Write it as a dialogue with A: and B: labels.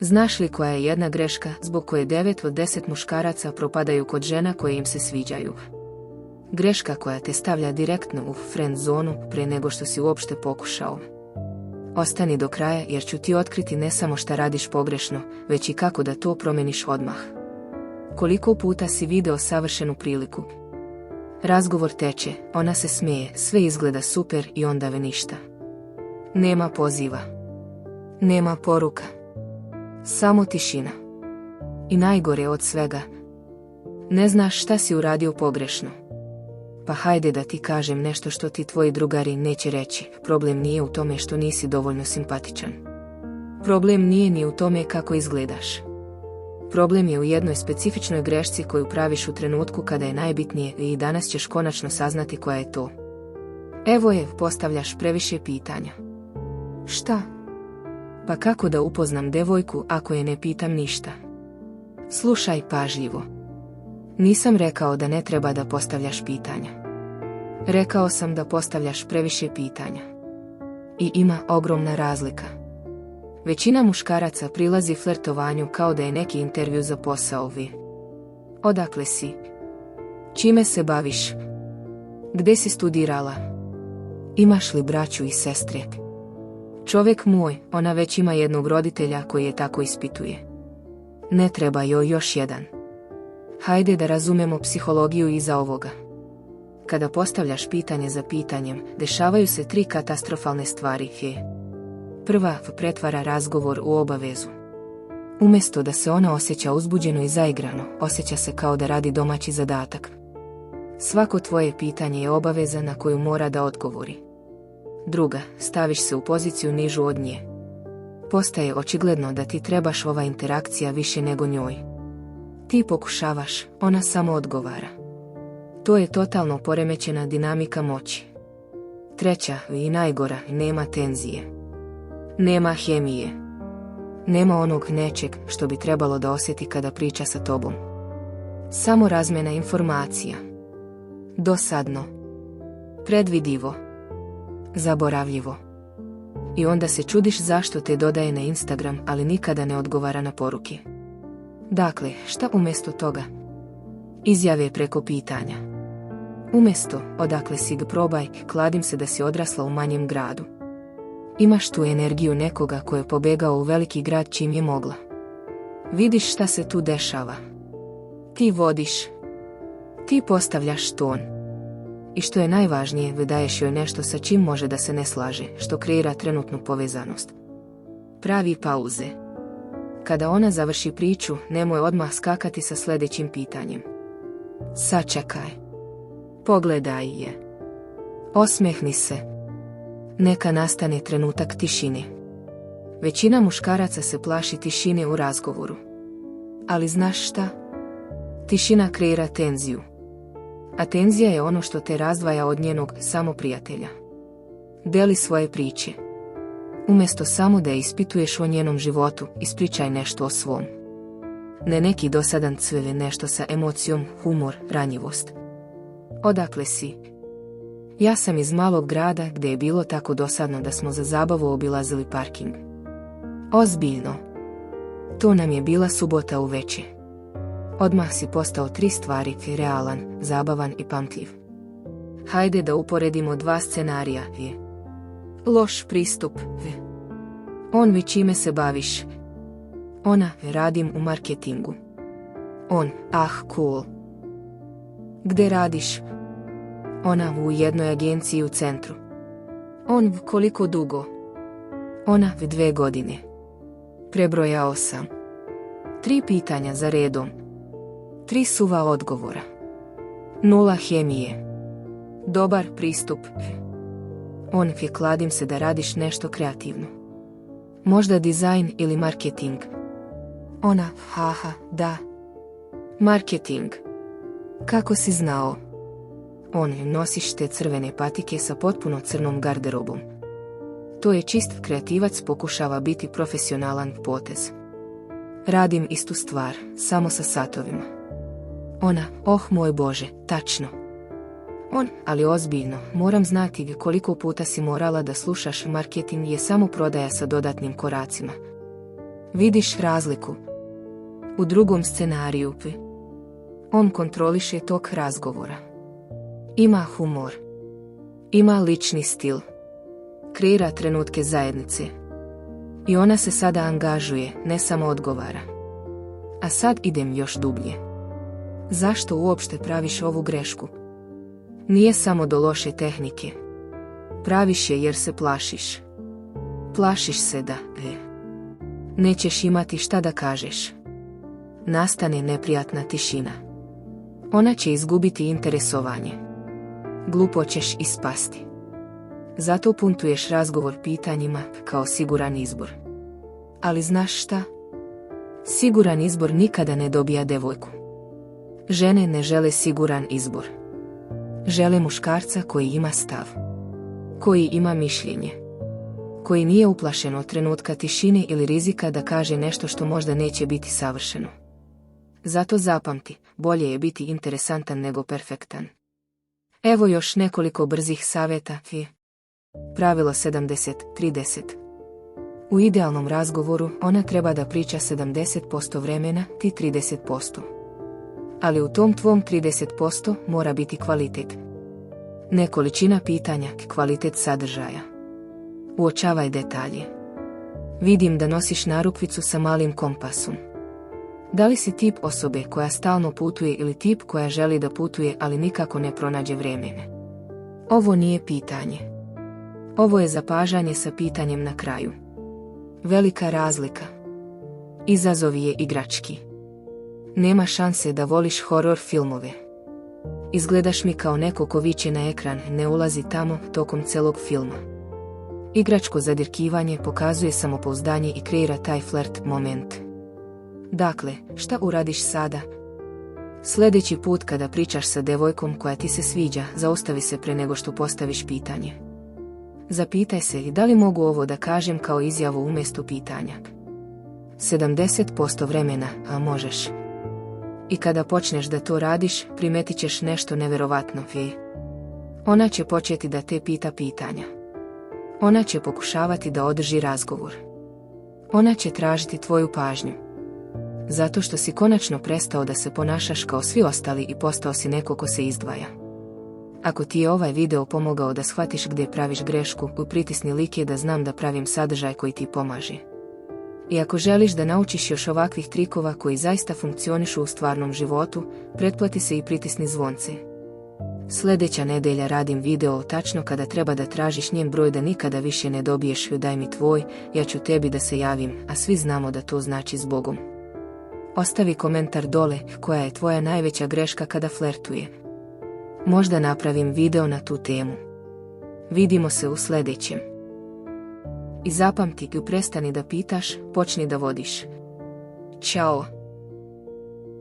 A: Znaš li koja je jedna greška zbog koje 9 od 10 muškaraca propadaju kod žena koje im se sviđaju? Greška koja te stavlja direktno u friend zonu prije nego što si uopšte pokušao. Ostani do kraja jer ću ti otkriti ne samo šta radiš pogrešno, već i kako da to promeniš odmah. Koliko puta si video savršenu priliku? Razgovor teče, ona se smeje, sve izgleda super i onda ništa. Nema poziva. Nema poruka. Samo tišina. I najgore od svega. Ne znaš šta si uradio pogrešno. Pa hajde da ti kažem nešto što ti tvoji drugari neće reći. Problem nije u tome što nisi dovoljno simpatičan. Problem nije ni u tome kako izgledaš. Problem je u jednoj specifičnoj grešci koju praviš u trenutku kada je najbitnije i danas ćeš konačno saznati koja je to. Evo je, postavljaš previše pitanja. Šta? Pa kako da upoznam devojku ako je ne pitam ništa? Slušaj pažljivo. Nisam rekao da ne treba da postavljaš pitanja. Rekao sam da postavljaš previše pitanja. I ima ogromna razlika. Većina muškaraca prilazi flertovanju kao da je neki intervju za posao. Odakle si? Čime se baviš? Gde si studirala? Imaš li braću i sestre? Čovjek moj, ona već ima jednog roditelja koji je tako ispituje. Ne treba joj još jedan. Hajde da razumemo psihologiju iza ovoga. Kada postavljaš pitanje za pitanjem, dešavaju se 3 katastrofalne stvari. Prva, pretvara razgovor u obavezu. Umjesto da se ona osjeća uzbuđeno i zaigrano, osjeća se kao da radi domaći zadatak. Svako tvoje pitanje je obaveza na koju mora da odgovori. Druga, staviš se u poziciju nižu od nje. Postaje očigledno da ti trebaš ova interakcija više nego njoj. Ti pokušavaš, ona samo odgovara. To je totalno poremećena dinamika moći. Treća i najgora, nema tenzije. Nema hemije. Nema onog nečeg što bi trebalo da osjeti kada priča sa tobom. Samo razmjena informacija. Dosadno. Predvidivo. Zaboravljivo. I onda se čudiš zašto te dodaje na Instagram, ali nikada ne odgovara na poruke. Dakle, šta umjesto toga? Izjave preko pitanja. Umjesto, odakle si ga probaj, kladim se da si odrasla u manjem gradu. Imaš tu energiju nekoga ko je pobegao u veliki grad čim je mogla. Vidiš šta se tu dešava. Ti vodiš. Ti postavljaš ton. I što je najvažnije, daješ joj nešto sa čim može da se ne slaže, što kreira trenutnu povezanost. Pravi pauze. Kada ona završi priču, nemoj odmah skakati sa sljedećim pitanjem. Sačekaj. Pogledaj je. Osmehni se. Neka nastane trenutak tišine. Većina muškaraca se plaši tišine u razgovoru. Ali znaš šta? Tišina kreira tenziju. A tenzija je ono što te razdvaja od njenog samoprijatelja. Deli svoje priče. Umjesto samo da je ispituješ o njenom životu, ispričaj nešto o svom. Ne neki dosadan cveve, nešto sa emocijom, humor, ranjivost. Odakle si? Ja sam iz malog grada gdje je bilo tako dosadno da smo za zabavu obilazili parking. Ozbiljno. To nam je bila subota uveče. Odmah si postao 3 stvari, realan, zabavan i pamtljiv. Hajde da uporedimo 2 scenarija. Loš pristup. On, čime se baviš? Ona, radim u marketingu. On, cool. Gde radiš? Ona, u jednoj agenciji u centru. On, koliko dugo? Ona, 2 godine. Prebrojao sam. 3 pitanja za redom. 3 suva odgovora. 0 hemije. Dobar pristup. On, kladim se da radiš nešto kreativno. Možda dizajn ili marketing. Ona, haha, da. Marketing. Kako si znao? On, nosiš te crvene patike sa potpuno crnom garderobom. To je čist kreativac, pokušava biti profesionalan potez. Radim istu stvar, samo sa satovima. Ona, moj Bože, tačno. On, ali ozbiljno, moram znati koliko puta si morala da slušaš, marketing je samo prodaja sa dodatnim koracima. Vidiš razliku? U drugom scenariju on kontroliše tok razgovora. Ima humor. Ima lični stil. Kreira trenutke zajednice. I ona se sada angažuje, ne samo odgovara. A sad idem još dublje. Zašto uopšte praviš ovu grešku? Nije samo do loše tehnike. Praviš je jer se plašiš. Plašiš se da nećeš imati šta da kažeš. Nastane neprijatna tišina. Ona će izgubiti interesovanje. Glupo ćeš ispasti. Zato puntuješ razgovor pitanjima kao siguran izbor. Ali znaš šta? Siguran izbor nikada ne dobija devojku. Žene ne žele siguran izbor. Žele muškarca koji ima stav. Koji ima mišljenje. Koji nije uplašen od trenutka tišine ili rizika da kaže nešto što možda neće biti savršeno. Zato zapamti, bolje je biti interesantan nego perfektan. Evo još nekoliko brzih savjeta. Pravilo 70-30. U idealnom razgovoru ona treba da priča 70% vremena, ti 30%. Ali u tom tvom 30% mora biti kvalitet. Ne količina pitanja, kvalitet sadržaja. Uočavaj detalje. Vidim da nosiš narukvicu sa malim kompasom. Da li si tip osobe koja stalno putuje ili tip koja želi da putuje ali nikako ne pronađe vremena? Ovo nije pitanje. Ovo je zapažanje sa pitanjem na kraju. Velika razlika. Izazov je igrački. Nema šanse da voliš horor filmove. Izgledaš mi kao neko ko viče na ekran, ne ulazi tamo tokom celog filma. Igračko zadirkivanje pokazuje samopouzdanje i kreira taj flert moment. Dakle, šta uradiš sada? Sljedeći put kada pričaš sa devojkom koja ti se sviđa, zaustavi se pre nego što postaviš pitanje. Zapitaj se da li mogu ovo da kažem kao izjavu umjesto pitanja. 70% vremena, a možeš. I kada počneš da to radiš, primetit ćeš nešto neverovatno. Ona će početi da te pita pitanja. Ona će pokušavati da održi razgovor. Ona će tražiti tvoju pažnju. Zato što si konačno prestao da se ponašaš kao svi ostali i postao si neko ko se izdvaja. Ako ti je ovaj video pomogao da shvatiš gdje praviš grešku, pritisni like da znam da pravim sadržaj koji ti pomaže. I ako želiš da naučiš još ovakvih trikova koji zaista funkcionišu u stvarnom životu, pretplati se i pritisni zvonce. Sljedeća nedelja radim video tačno kada treba da tražiš njen broj da nikada više ne dobiješ daj mi tvoj, ja ću tebi da se javim, a svi znamo da to znači s Bogom. Ostavi komentar dole koja je tvoja najveća greška kada flertuje. Možda napravim video na tu temu. Vidimo se u sljedećem. I zapamti, prestani da pitaš, počni da vodiš. Ćao.